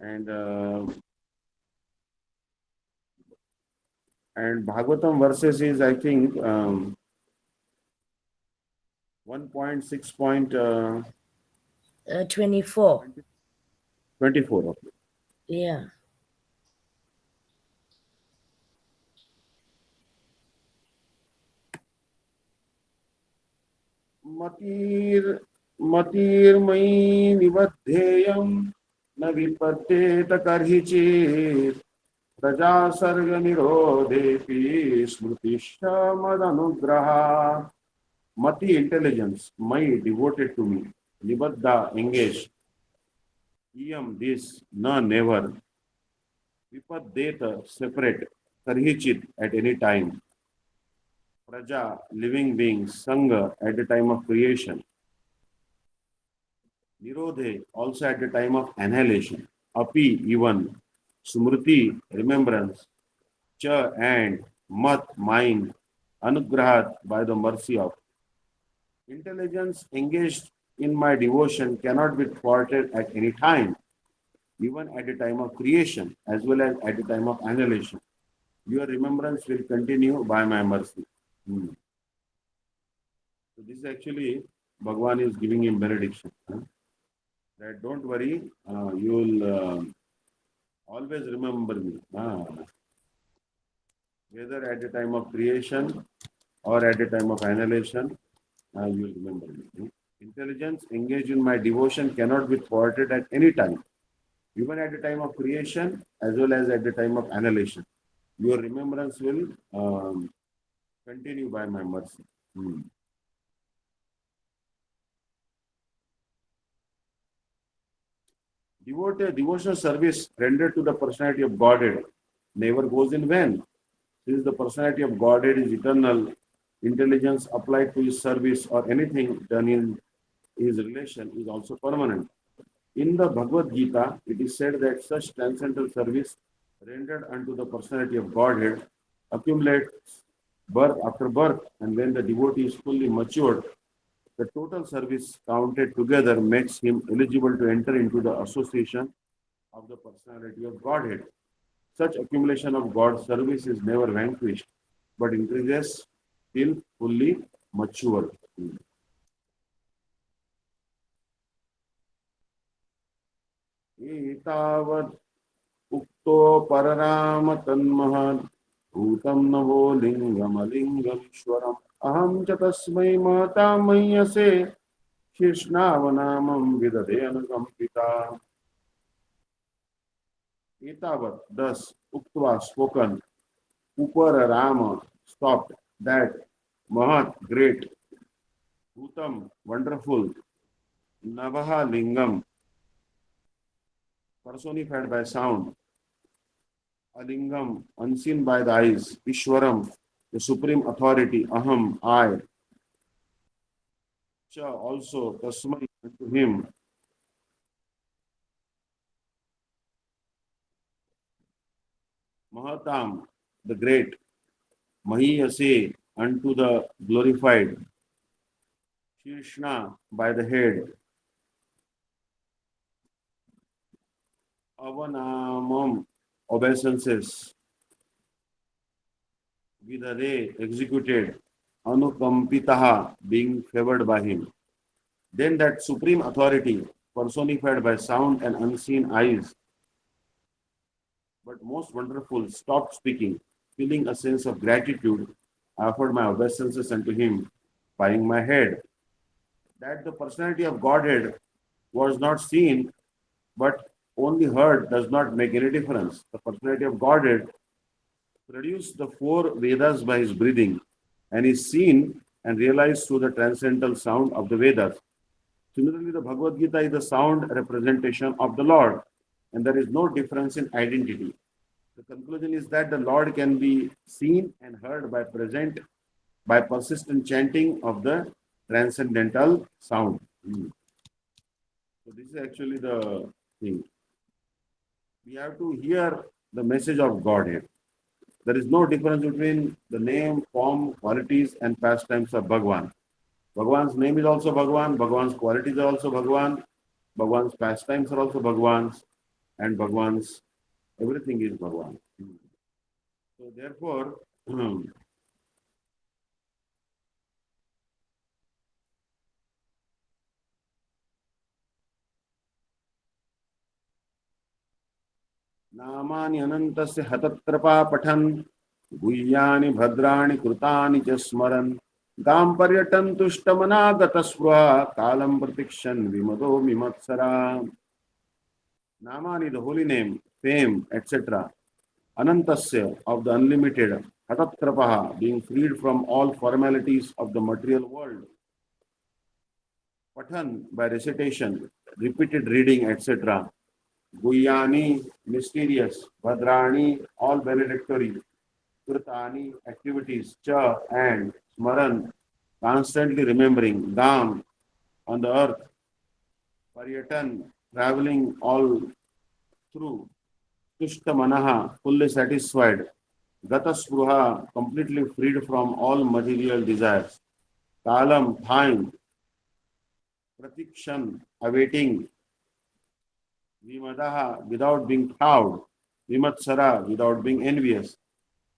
And Bhagavatam verses is, I think, 24. 1.6.24. Okay. Yeah. मतिर् मतिर्मयि निबद्धेयं न विपद्येत कर्हिचित् प्रजासर्गनिरोधेऽपि स्मृतिश्च मदनुग्रहात्. Mati intelligence, my devoted to me. Nibaddha engaged. Iyam this, na never. Vipaddeta separate. Karhichit at any time. Praja living beings. Sangha at the time of creation. Nirodhe also at the time of annihilation. Api even. Smriti remembrance. Cha and mat mind. Anugrahat by the mercy of. Intelligence engaged in my devotion cannot be thwarted at any time, even at the time of creation as well as at the time of annihilation. Your remembrance will continue by my mercy. Hmm. So this is actually Bhagwan is giving him benediction. That don't worry, you will always remember me. Whether at the time of creation or at the time of annihilation, you will remember me. Intelligence engaged in my devotion cannot be thwarted at any time, even at the time of creation as well as at the time of annihilation. Your remembrance will continue by my mercy. Hmm. Devotional service rendered to the personality of Godhead never goes in vain. Since the personality of Godhead is eternal, intelligence applied to his service or anything done in his relation is also permanent. In the Bhagavad Gita, it is said that such transcendental service rendered unto the personality of Godhead accumulates birth after birth, and when the devotee is fully matured, the total service counted together makes him eligible to enter into the association of the personality of Godhead. Such accumulation of God's service is never vanquished, but increases till fully mature. एतावत् उक्तो परराम तन्महत् भूतं नवो लिङ्गमलिङ्गमीश्वरम् अहं च तस्मै महता मह्यसे कृष्णावनामं विदधे अनुकम्पिता. एतावत् thus uktva spoken upar rama stopped that mahat great bhutam wonderful navaha lingam personified by sound alingam unseen by the eyes ishwaram the supreme authority aham I cha also tasmai to him mahatam the great mahiyase unto the glorified Krishna by the head avanamam obeisances vidare executed anukampitaha being favored by him. Then that supreme authority personified by sound and unseen eyes, but most wonderful, stopped speaking, feeling a sense of gratitude, I offered my obeisances unto him, bowing my head. That the personality of Godhead was not seen but only heard does not make any difference. The personality of Godhead produced the four Vedas by his breathing and is seen and realized through the transcendental sound of the Vedas. Similarly, the Bhagavad Gita is the sound representation of the Lord, and there is no difference in identity. The conclusion is that the Lord can be seen and heard by persistent chanting of the transcendental sound. So this is actually the thing. We have to hear the message of Godhead. There is no difference between the name, form, qualities, and pastimes of Bhagwan. Bhagwan's name is also Bhagwan, Bhagwan's qualities are also Bhagwan, Bhagwan's pastimes are also Bhagwan's. and Bhagwan's, everything is Bhagwan. So therefore, नामानि अनन्तस्य हतत्रपा पठन् गुह्यानि भद्राणि कृतानि च स्मरन् गां पर्यटन् तुष्टमनागतस्पृहा कालं प्रतीक्षन् विमदो विमत्सरा. Namani, the holy name, fame, etc. Anantasya, of the unlimited, Hatatrapaha, being freed from all formalities of the material world. Pathan, by recitation, repeated reading, etc. Guyani, mysterious. Bhadrani, all benedictory. Krutani, activities. Cha, and. Smaran, constantly remembering. Dham, on the earth. Paryatan, traveling all through. Tushta Manaha, fully satisfied. Gata Spruha, completely freed from all material desires. Kalam, time. Pratikshan, awaiting. Vimadaha, without being proud. Vimatsara, without being envious.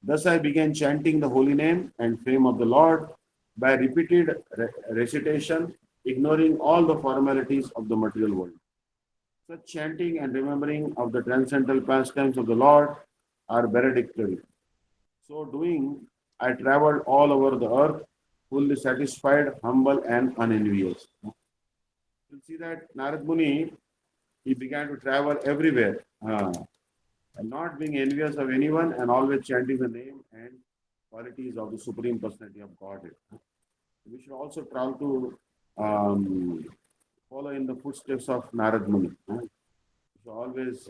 Thus I began chanting the holy name and fame of the Lord by repeated recitation, ignoring all the formalities of the material world. Such chanting and remembering of the transcendental pastimes of the Lord are benedictory. So doing, I traveled all over the earth, fully satisfied, humble, and unenvious. You see that Narad Muni, he began to travel everywhere, and not being envious of anyone, and always chanting the name and qualities of the Supreme Personality of Godhead. We should also try to follow in the footsteps of Narad Muni. We should always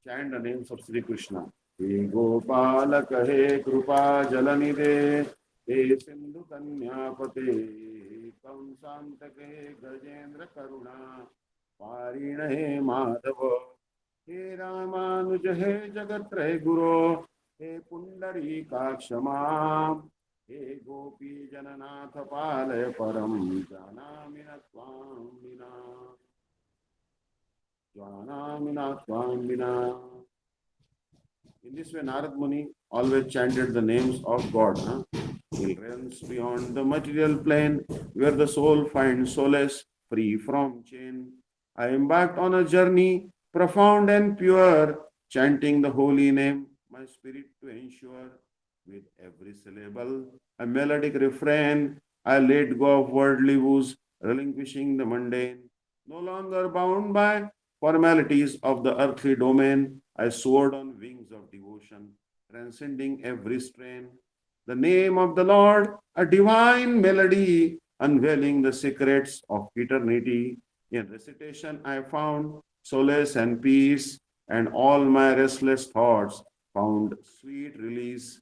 chant the names of Sri Krishna. हे गोपालक हे कृपा जलनिधे हे सिंधु कन्यापते कंसांतक हे गजेंद्र करुणा पारिण हे माधव हे रामानुज हे जगत्रय गुरो हे पुंडरीकाक्ष मां हे गोपी जननाथ पालय परम जानामि न त्वां विना. In this way, Narad Muni always chanted the names of God. He runs beyond the material plane where the soul finds solace free from chain. I embarked on a journey profound and pure, chanting the holy name, my spirit to ensure. With every syllable, a melodic refrain, I let go of worldly woes, relinquishing the mundane. No longer bound by formalities of the earthly domain, I soared on wings of devotion, transcending every strain. The name of the Lord, a divine melody, unveiling the secrets of eternity. In recitation, I found solace and peace, and all my restless thoughts found sweet release.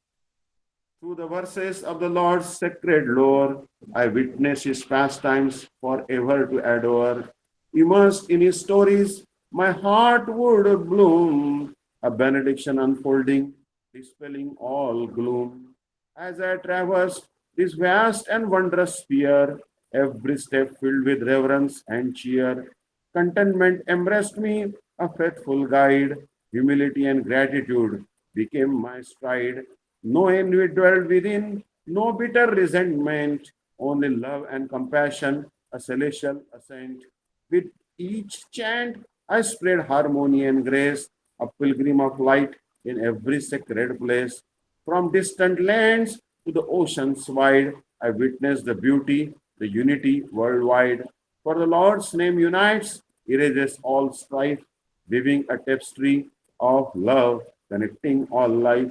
Through the verses of the Lord's sacred lore, I witness his pastimes forever to adore. Immersed in his stories, my heart would bloom, a benediction unfolding, dispelling all gloom. As I traversed this vast and wondrous sphere, every step filled with reverence and cheer, contentment embraced me, a faithful guide. Humility and gratitude became my stride. No envy dwelled within, no bitter resentment, only love and compassion, a celestial ascent. With each chant, I spread harmony and grace, a pilgrim of light in every sacred place. From distant lands to the oceans wide, I witness the beauty, the unity worldwide. For the Lord's name unites, erases all strife, weaving a tapestry of love, connecting all life.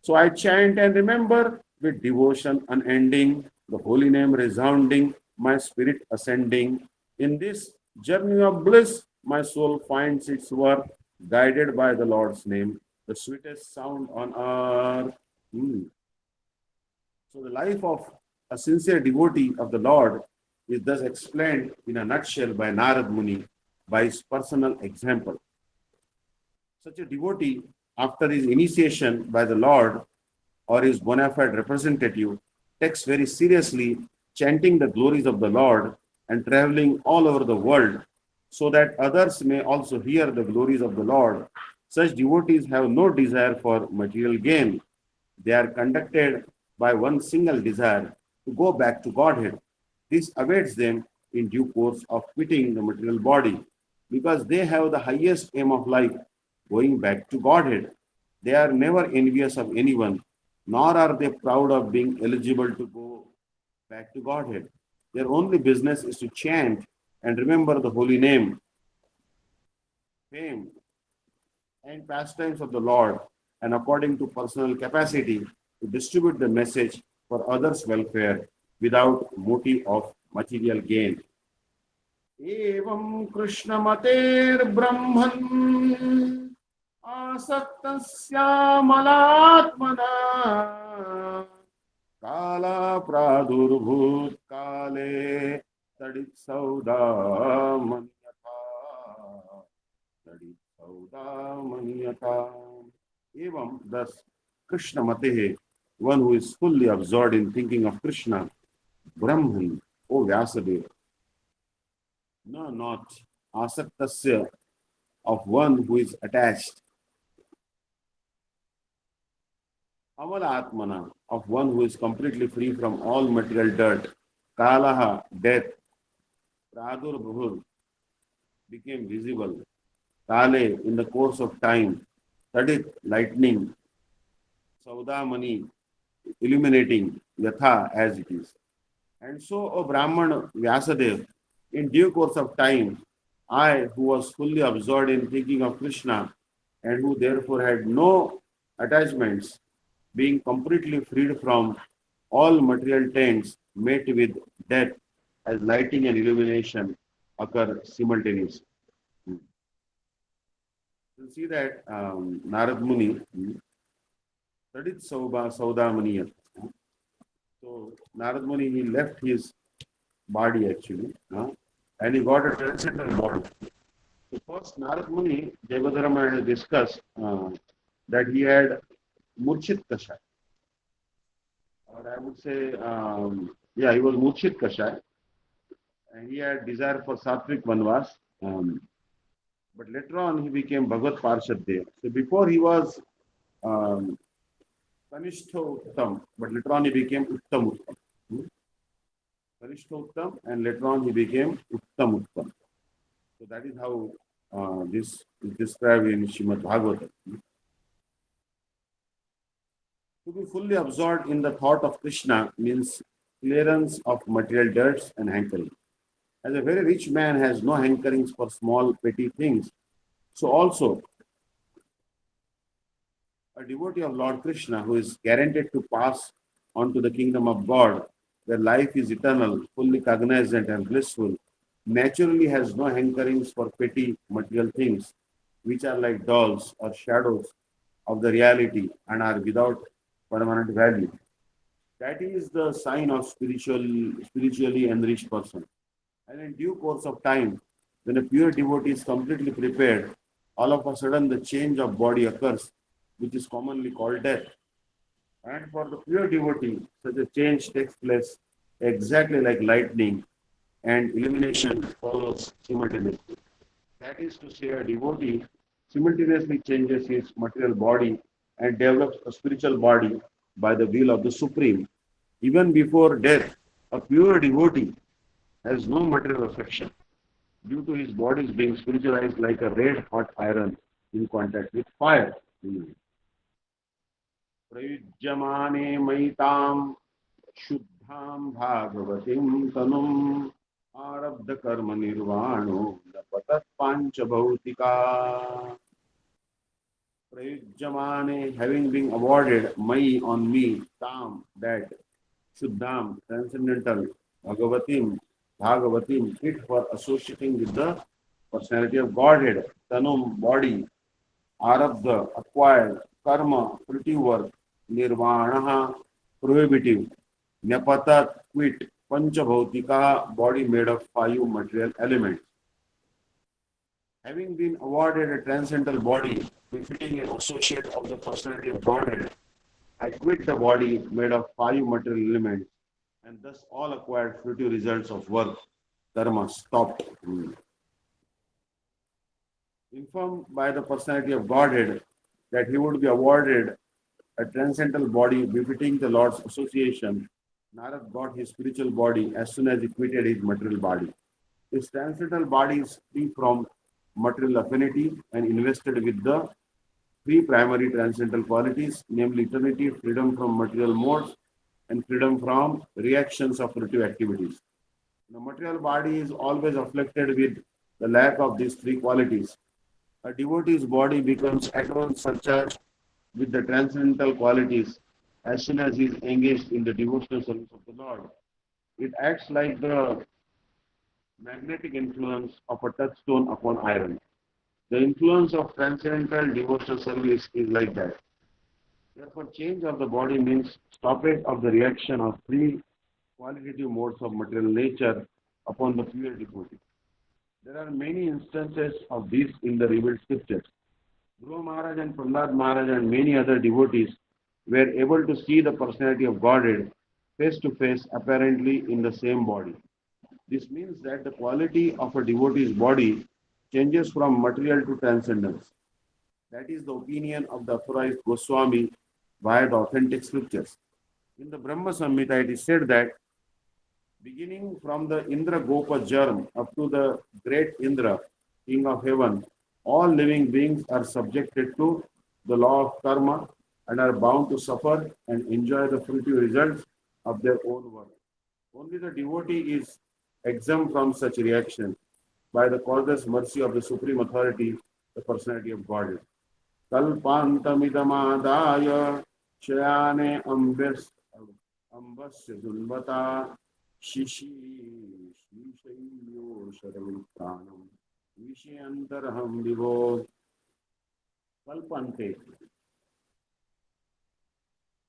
So I chant and remember with devotion unending, the holy name resounding, my spirit ascending. In this journey of bliss, my soul finds its worth, guided by the Lord's name, the sweetest sound on earth. Hmm. So the life of a sincere devotee of the Lord is thus explained in a nutshell by Narad Muni by his personal example. Such a devotee, after his initiation by the Lord or his bona fide representative, takes very seriously chanting the glories of the Lord and traveling all over the world, so that others may also hear the glories of the Lord. Such devotees have no desire for material gain. They are conducted by one single desire to go back to Godhead. This awaits them in due course of quitting the material body because they have the highest aim of life, going back to Godhead. They are never envious of anyone, nor are they proud of being eligible to go back to Godhead. Their only business is to chant and remember the holy name, fame, and pastimes of the Lord, and according to personal capacity, to distribute the message for others' welfare without motive of material gain. एवं कृष्णमतेर्ब्रह्मन् आसक्तस्यामलात्मना काला प्रादुर्भूत काले तडित्सौदामन्यथा तडित्सौदामन्यथा एवं thus Krishna Mate, one who is fully absorbed in thinking of Krishna, Brahman, O Vyasadeva, no, not asaktasya, of one who is attached, amala atmana, of one who is completely free from all material dirt, kalaha, death, pradur bhur, became visible, kale, in the course of time, tadit, lightning, saudamani, illuminating, yatha, as it is. And so, O Brahman Vyasadev, in due course of time, I, who was fully absorbed in thinking of Krishna and who therefore had no attachments, being completely freed from all material taints, met with death as lighting and illumination occur simultaneously. You see that Narad Muni studied Saudamaniyat. So Narad Muni, he left his body actually, and he got a transcendental body. So first Narad Muni, Devadharma has discussed that he had Murchit Kashai. Or I would say, he was Murchit Kashai. And he had desire for Sattvic Vanvas. But later on he became Bhagavad Parshad Dev. So before he was um, Kanishto Uttam, but later on he became Uttam Uttam. Kanishto Uttam, and later on he became Uttam Uttam. So that is how this is described in Srimad Bhagavatam. To be fully absorbed in the thought of Krishna means clearance of material dirts and hankering. As a very rich man has no hankerings for small petty things, so also a devotee of Lord Krishna who is guaranteed to pass on to the kingdom of God, where life is eternal, fully cognizant and blissful, naturally has no hankerings for petty material things, which are like dolls or shadows of the reality and are without permanent value. That is the sign of spiritually enriched person. And in due course of time, when a pure devotee is completely prepared, all of a sudden the change of body occurs, which is commonly called death. And for the pure devotee, such a change takes place exactly like lightning, and illumination follows simultaneously. That is to say, a devotee simultaneously changes his material body and develops a spiritual body by the will of the Supreme. Even before death, a pure devotee has no material affection due to his bodies being spiritualized like a red hot iron in contact with fire. प्रयुज्यमाने मयितां शुद्धां भागवतीं तनुम् आरब्ध कर्म निर्वाणो न पतत् पांचभौतिका. Prayujyamane, having been awarded Mai on me, Tam, that Shuddham, transcendental, Bhagavatim, fit for associating with the personality of Godhead, Tanum, body, Arabdha, acquired, Karma, fruitive work, Nirvana, prohibitive, Nyapatat, quit, Panchabhautika, body made of 5 material elements. Having been awarded a transcendental body, befitting an associate of the personality of Godhead, I quit the body made of 5 material elements, and thus all acquired fruitive results of work, karma, stopped. Informed by the personality of Godhead that he would be awarded a transcendental body befitting the Lord's association, Narad got his spiritual body as soon as he quitted his material body. His transcendental body is free from material affinity and invested with the three primary transcendental qualities, namely eternity, freedom from material modes, and freedom from reactions of relative activities. The material body is always afflicted with the lack of these three qualities. A devotee's body becomes at once surcharged with the transcendental qualities as soon as he is engaged in the devotional service of the Lord. It acts like the magnetic influence of a touchstone upon iron. The influence of transcendental devotional service is like that. Therefore, change of the body means stoppage of the reaction of three qualitative modes of material nature upon the pure devotee. There are many instances of this in the revealed scriptures. Dhruva Maharaj and Prahlad Maharaj and many other devotees were able to see the personality of Godhead face to face, apparently in the same body. This means that the quality of a devotee's body changes from material to transcendence. That is the opinion of the authorized Goswami via the authentic scriptures. In the Brahma Samhita, it is said that beginning from the Indra Gopa germ up to the great Indra, king of heaven, all living beings are subjected to the law of karma and are bound to suffer and enjoy the fruitive results of their own work. Only the devotee is exempt from such reaction by the causeless mercy of the Supreme Authority, the personality of God. कल्पान्तमिदमादाय शयाने अम्बस्य Dhruvatara शिशीशैयो शरवित्राणं विषयन्तरहं विभो kalpante.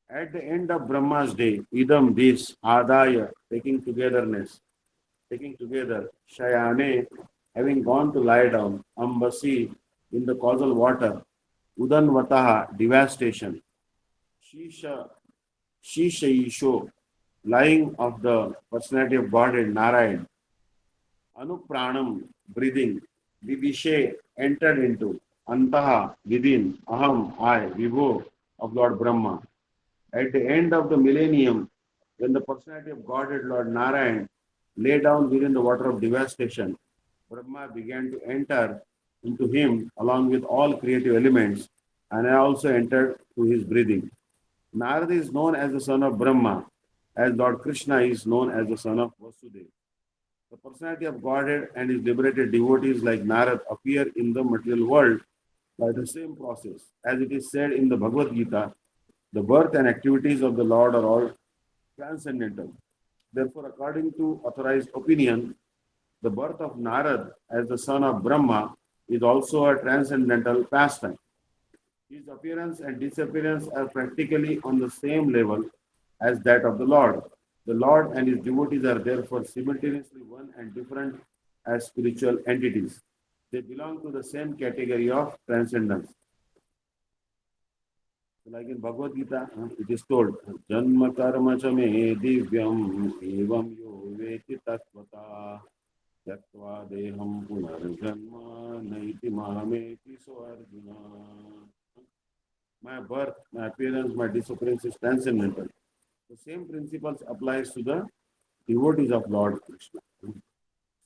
At the end of Brahma's day, idam this, adaya, taking together, shayane, having gone to lie down, ambasi, in the causal water, udanvataha, devastation, shisha, Shishayisho, lying of the personality of Godhead, Narayan, Anupranam, breathing, Vivishe, entered into, Antaha, within, Aham, I, Vibho, of Lord Brahma. At the end of the millennium, when the personality of Godhead, Lord Narayan, lay down within the water of devastation, Brahma began to enter into him along with all creative elements, and I also entered through his breathing. Narada is known as the son of Brahma, as Lord Krishna is known as the son of Vasudeva. The personality of Godhead and his liberated devotees like Narad appear in the material world by the same process. As it is said in the Bhagavad Gita, the birth and activities of the Lord are all transcendental. Therefore, according to authorized opinion, the birth of Narad as the son of Brahma is also a transcendental pastime. His appearance and disappearance are practically on the same level as that of the Lord. The Lord and his devotees are therefore simultaneously one and different as spiritual entities. They belong to the same category of transcendence. Like in Bhagavad Gita, it is told, Janma karma cha me divyam evam yo veti tattvata yattva deham punarjanma naiti mameti so arjuna. My birth, my appearance, my disappearance is transcendental. The same principles applies to the devotees of Lord Krishna.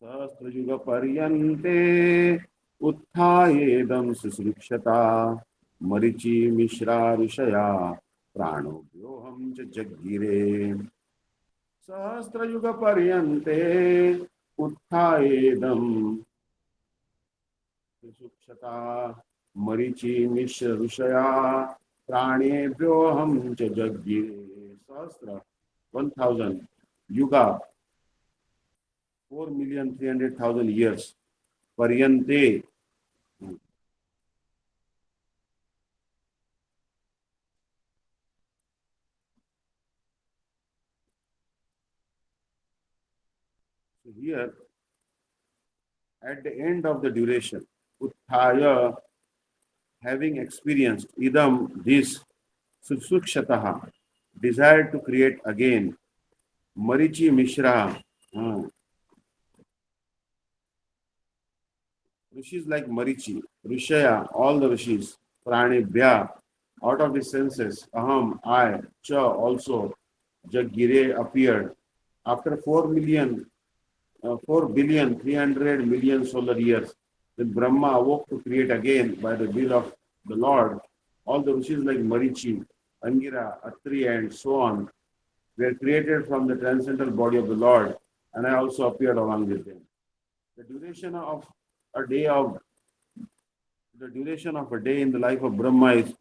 Sahasrayuga paryante utthayedam susrikshata marichi mishra rishaya prano vyoham cha jaggire. Sahasrayuga paryante utthayedam susrikshata marichi mishra rishaya pranebhyoham cha jaggire. Sahasra, 1000, Yuga, 4,300,000 years, Paryante. So here, at the end of the duration, Utthaya, having experienced idam, this, susukshataha, desired to create again, Marichi Mishra, rishis like Marichi, Rishaya, all the rishis, Pranibhya, out of his senses, Aham, I, Cha, also, Jagire appeared. After 4 billion 300 million solar years, when Brahma awoke to create again by the will of the Lord, all the rishis like Marichi, Angira, Atri, and so on were created from the transcendental body of the Lord, and I also appeared along with them. The duration of a day of the duration of a day in the life of Brahma is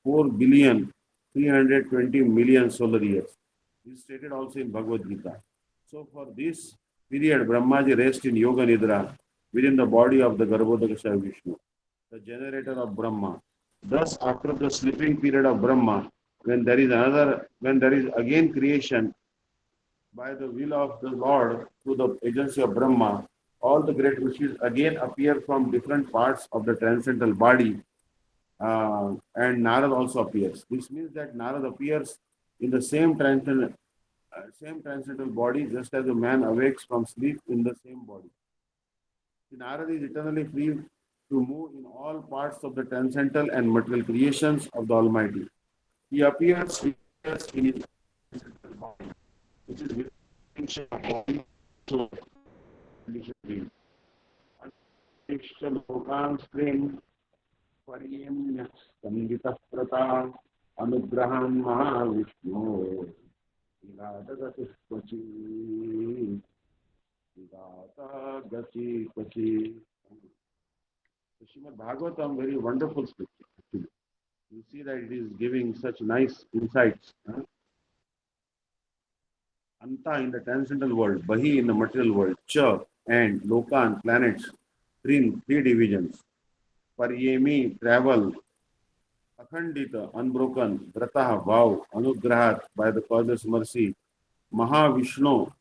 4 billion 320 million solar years. This is stated also in Bhagavad Gita. So for this period, Brahmaji rests in Yoga Nidra within the body of the Garbhodakasha Vishnu, the generator of Brahma. Thus, after the sleeping period of Brahma, when there is again creation by the will of the Lord through the agency of Brahma, all the great rishis again appear from different parts of the transcendental body, and Narad also appears. This means that Narad appears in the same transcendental body, just as a man awakes from sleep in the same body. Narad is eternally free to move in all parts of the transcendental and material creations of the Almighty. He appears in his body, which is within body, so लोकान् स्त्रीन् पर्यम्य संगीतः प्रता अनुग्रहान् महाविष्णो विराजगति क्वचि विराता गति क्वचि. The Srimad Bhagavatam, very wonderful scripture. Actually, you see that it is giving such nice insights. Anta in the transcendental world, Bahi in the material world, Cha and Lokan, planets, three divisions. Paryemi, travel, Akhandita, unbroken, Vrataha, vow, Anugrahat, by the causeless mercy, Mahavishnu,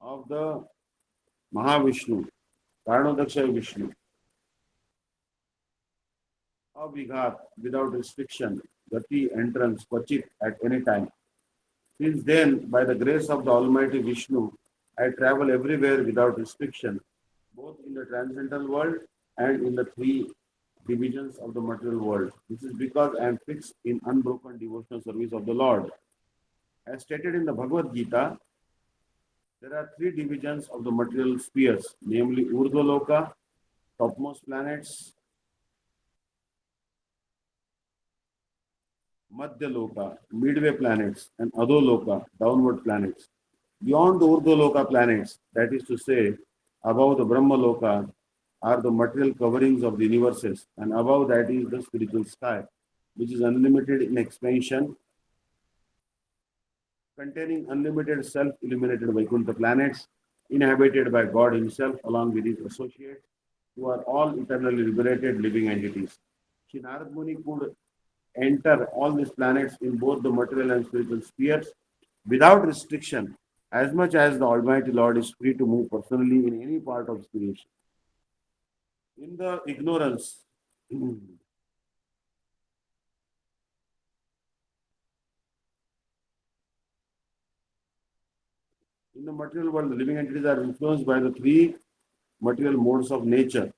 of the Mahavishnu, Karanodaksha Vishnu, Avighat, without restriction, Gati, entrance, Kvachit, at any time. Since then, by the grace of the Almighty Vishnu, I travel everywhere without restriction, both in the transcendental world and in the three divisions of the material world. This is because I am fixed in unbroken devotional service of the Lord. As stated in the Bhagavad Gita, there are three divisions of the material spheres, namely Urdhvaloka, topmost planets, Madhyaloka, midway planets, and Adholoka, downward planets. Beyond the Urdhvaloka planets, that is to say, above the Brahmaloka, are the material coverings of the universes, and above that is the spiritual sky, which is unlimited in expansion, containing unlimited self-illuminated Vaikuntha planets, inhabited by God Himself along with His associates, who are all eternally liberated living entities. Shri Narad Muni could enter all these planets in both the material and spiritual spheres without restriction, as much as the Almighty Lord is free to move personally in any part of creation. In the ignorance, in the material world, the living entities are influenced by the three material modes of nature,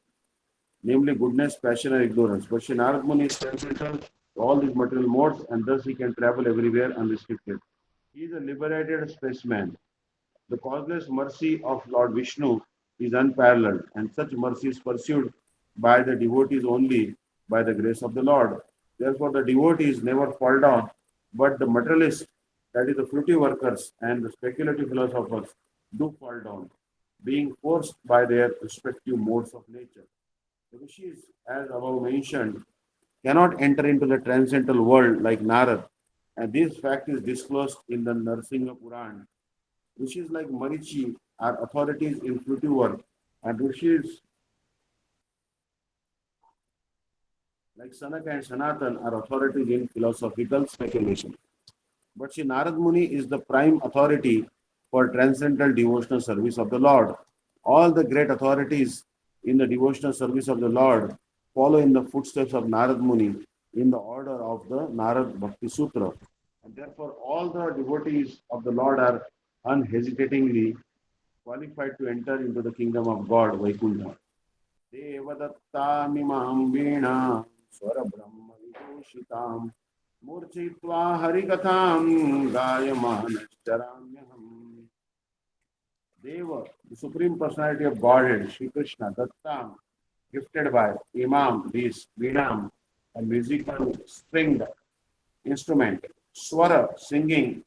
namely goodness, passion, and ignorance. But Shri Narad Muni is transcendental to all these material modes, and thus he can travel everywhere unrestricted. He is a liberated spaceman. The causeless mercy of Lord Vishnu is unparalleled, and such mercy is pursued by the devotees only by the grace of the Lord. Therefore, the devotees never fall down, but the materialists, that is, the fruity workers and the speculative philosophers, do fall down, being forced by their respective modes of nature. The rishis, as above mentioned, cannot enter into the transcendental world like Narad, and this fact is disclosed in the Narsingha Puran. Rishis like Marichi are authorities in fruity work, and rishis like Sanaka and Sanatan are authorities in philosophical speculation. But Sri Narad Muni is the prime authority for transcendental devotional service of the Lord. All the great authorities in the devotional service of the Lord follow in the footsteps of Narad Muni in the order of the Narad Bhakti Sutra. And therefore, all the devotees of the Lord are unhesitatingly qualified to enter into the kingdom of God, Vaikuntha. देवदत्तामिमां वीणां स्वरब्रह्मविभूषितां मूर्छयित्वा हरिकथां गायमानश्चराम्यहम्. Deva, the Supreme Personality of Godhead, Sri Krishna, Datta, gifted by Imam, this Vinam, a musical stringed instrument, Swara, singing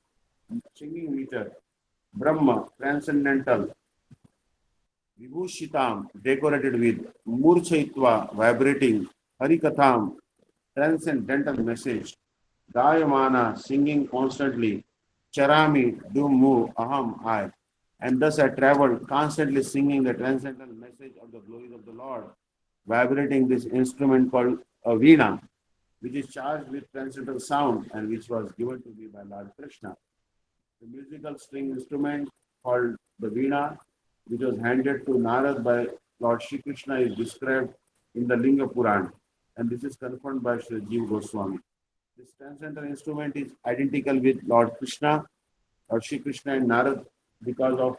meter, Brahma, transcendental, Vibhushitam, decorated with Murchaitva, vibrating, Harikatham, transcendental message, Gayamana, singing constantly, Charami, do move, Aham, I. And thus I traveled, constantly singing the transcendental message of the glories of the Lord, vibrating this instrument called a veena, which is charged with transcendental sound and which was given to me by Lord Krishna. The musical string instrument called the veena, which was handed to Narad by Lord Shri Krishna, is described in the Linga Puran, and this is confirmed by Sri Jiva Goswami. This transcendental instrument is identical with Lord Krishna, Lord Shri Krishna and Narad because of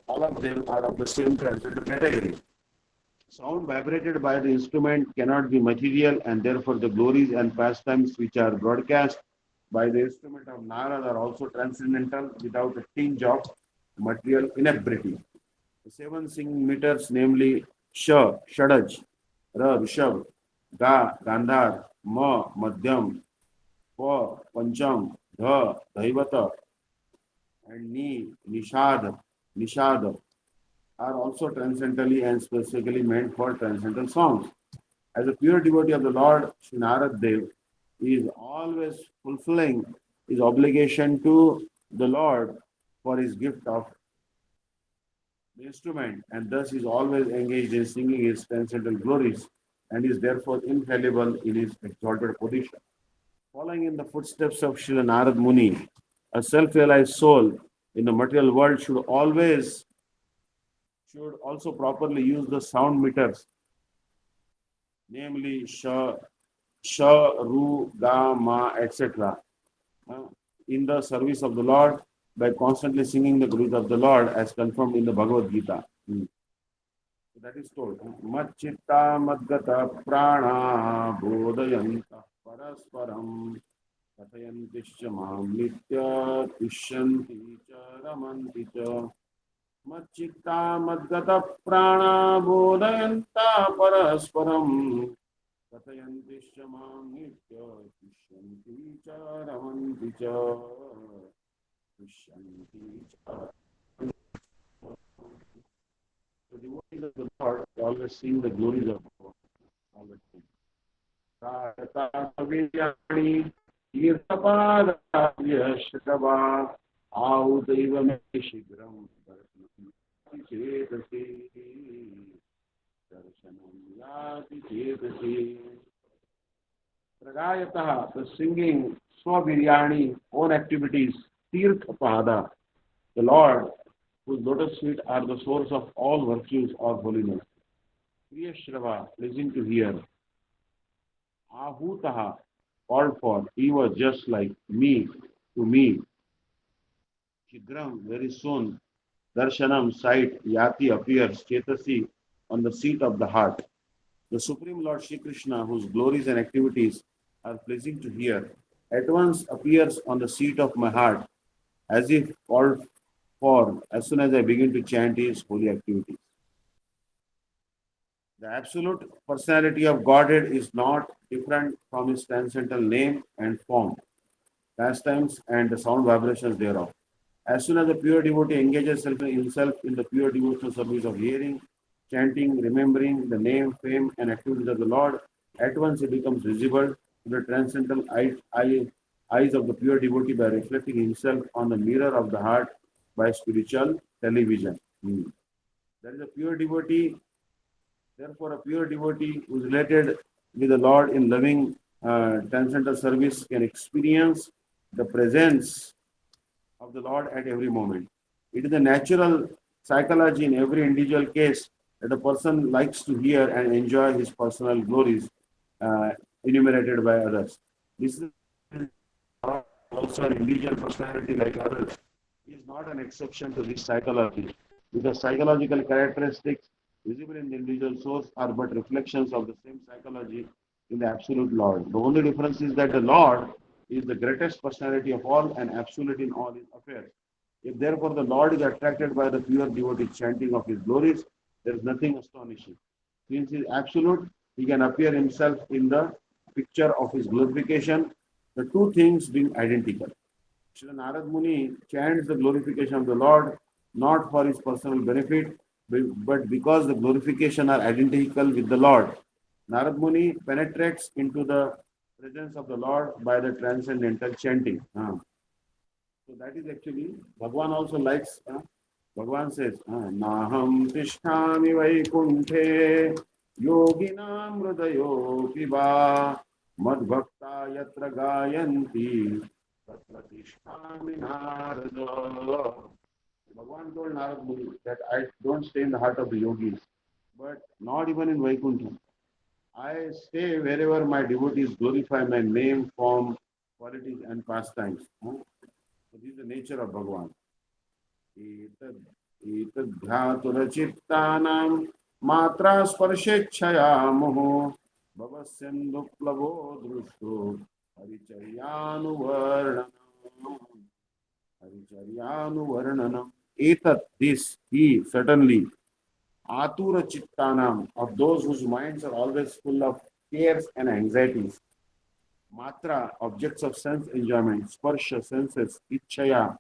all of them are of the same transcendental category. Sound vibrated by the instrument cannot be material, and therefore the glories and pastimes which are broadcast by the instrument of Narad are also transcendental without a tinge of material inebriety. The seven singing meters, namely Sha, Shadaj, Ra, Rishabh, Ga, Gandhar, Ma, Madhyam, Pa, Pancham, Dha, Daivata, and Ni, Nishad, are also transcendentally and specifically meant for transcendental songs. As a pure devotee of the Lord, Sri Narad Dev is always fulfilling his obligation to the Lord for his gift of the instrument, and thus is always engaged in singing his transcendental glories and is therefore infallible in his exalted position. Following in the footsteps of Srila Narad Muni, a self-realized soul in the material world should also properly use the sound meters, namely Sha, Ru, Ga, Ma, etc., uh, in the service of the Lord by constantly singing the glories of the Lord as confirmed in the Bhagavad Gita. So that is told. Machita Madgata Prana Bodhayanta Parasparam Kathayantischa Mam Nitya Tishyanti Cha Ramanti Cha Machita Madgata Prana Bodhayanta Parasparam Kathayantischa Mam Nitya Tishyanti Cha Ramanti Cha Tishyanti Cha. The devotees of the Lord always sing the glories of God. Always sing. Viryani Tirthapadavya Shakava Audaiva Me Shigram Chetasi Darshanam Yati Chetasi. Pragayataha, the singing Swaviryani, own activities, Tirthapada, the Lord, whose lotus feet are the source of all virtues or holiness. Priya Shrava, pleasing to hear. Ahutaha, called for, he was just like me, to me. Shigram, very soon. Darshanam, sight, Yati appears, Chetasi, on the seat of the heart. The Supreme Lord Shri Krishna, whose glories and activities are pleasing to hear, at once appears on the seat of my heart, as if called for as soon as I begin to chant his holy activities. The absolute personality of Godhead is not different from his transcendental name and form, pastimes, and the sound vibrations thereof. As soon as the pure devotee engages himself in the pure devotional service of hearing, chanting, remembering the name, fame, and activities of the Lord, at once he becomes visible to the transcendental eyes of the pure devotee by reflecting himself on the mirror of the heart by spiritual television. That is a pure devotee. Therefore, a pure devotee who is related with the Lord in loving transcendental service can experience the presence of the Lord at every moment. It is a natural psychology in every individual case that a person likes to hear and enjoy his personal glories uh, enumerated by others. This is also an individual personality like others. He is not an exception to this psychology because psychological characteristics visible in the individual source, are but reflections of the same psychology in the absolute Lord. The only difference is that the Lord is the greatest personality of all and absolute in all his affairs. If therefore the Lord is attracted by the pure devotee chanting of his glories, there is nothing astonishing. Since he is absolute, he can appear himself in the picture of his glorification, the two things being identical. Shri Narad Muni chants the glorification of the Lord not for his personal benefit, but because the glorification are identical with the Lord. Narad Muni penetrates into the presence of the Lord by the transcendental chanting. So that is actually, Bhagwan also likes, Bhagwan says, Naham Tishtami Vaikunthe Yoginam Hridayo Piba Madbhakta Yatra Gayanti Tatra Tishtami Narada. Bhagwan told Narad Muni that I don't stay in the heart of the yogis, but not even in Vaikuntha. I stay wherever my devotees glorify my name, form, qualities, and pastimes. So this is the nature of Bhagwan. एतद्ध्यातुरचित्तानां मात्रा स्पर्शेच्छया मोहो भवस्यन्दुप्लवो दृष्टो हरिचर्यानुवर्णनम् हरिचर्यानुवर्णनम् एतत् this he certainly atura chittanam of those whose minds are always full of cares and anxieties. Matra, objects of sense enjoyment, sparsha, senses, ichaya,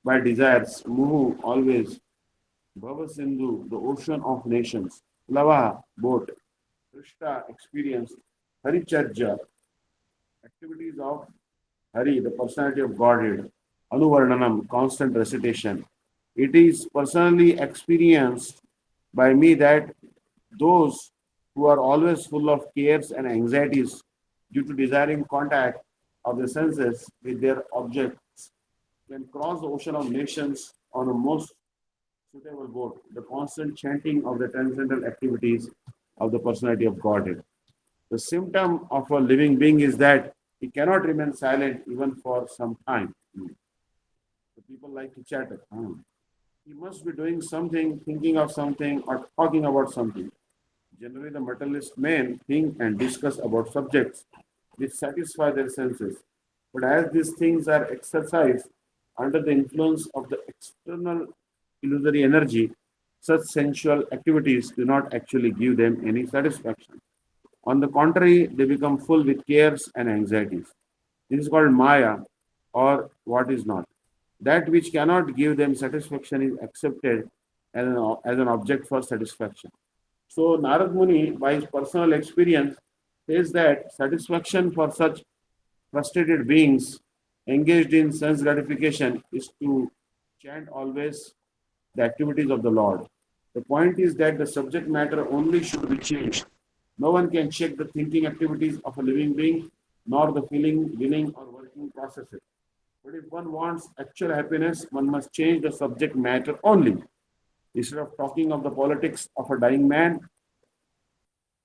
by desires, muhu, always, bhava sindhu, the ocean of nations, lava, boat, krishna, experience, haricharja, activities of Hari, the personality of Godhead, anuvarnanam, constant recitation. It is personally experienced by me that those who are always full of cares and anxieties due to desiring contact of the senses with their objects can cross the ocean of nations on a most suitable boat, the constant chanting of the transcendental activities of the personality of Godhead. The symptom of a living being is that he cannot remain silent even for some time. So people like to chatter. He must be doing something, thinking of something, or talking about something. Generally, the materialist men think and discuss about subjects which satisfy their senses. But as these things are exercised under the influence of the external illusory energy, such sensual activities do not actually give them any satisfaction. On the contrary, they become full with cares and anxieties. This is called Maya, or what is not. That which cannot give them satisfaction is accepted as an object for satisfaction. So Narad Muni, by his personal experience, says that satisfaction for such frustrated beings engaged in sense gratification is to chant always the activities of the Lord. The point is that the subject matter only should be changed. No one can check the thinking activities of a living being, nor the feeling, willing, or working processes. But if one wants actual happiness, one must change the subject matter only. Instead of talking of the politics of a dying man,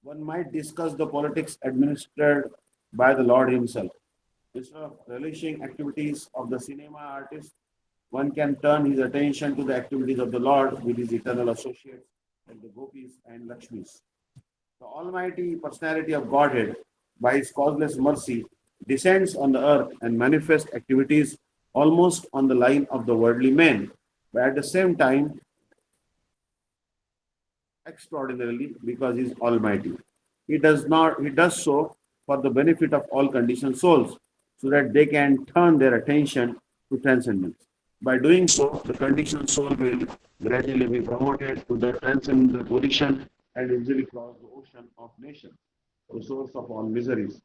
one might discuss the politics administered by the Lord Himself. Instead of relishing activities of the cinema artist, one can turn his attention to the activities of the Lord with his eternal associates like the gopis and Lakshmis. The Almighty Personality of Godhead, by His causeless mercy, descends on the earth and manifests activities almost on the line of the worldly men, but at the same time, extraordinarily, because He is Almighty. He does so for the benefit of all conditioned souls, so that they can turn their attention to transcendence. By doing so, the conditioned soul will gradually be promoted to the transcendental position and easily cross the ocean of nations, the source of all miseries.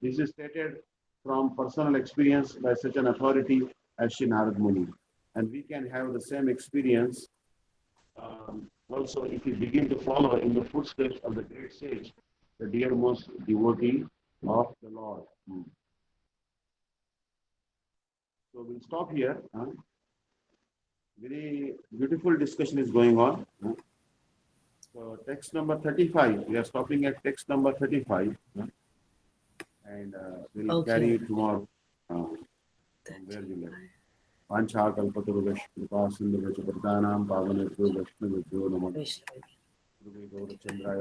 This is stated from personal experience by such an authority as Sri Narad Muni. And we can have the same experience also if we begin to follow in the footsteps of the great sage, the dearmost devotee of the Lord. So we'll stop here. Very beautiful discussion is going on. So text number 35. We are stopping at text number 35. And we'll carry it tomorrow from where we left. Pancha kalpatarugash kripa sindhu padanam pavanetu Vishnu namo. Guru Gaurachandraya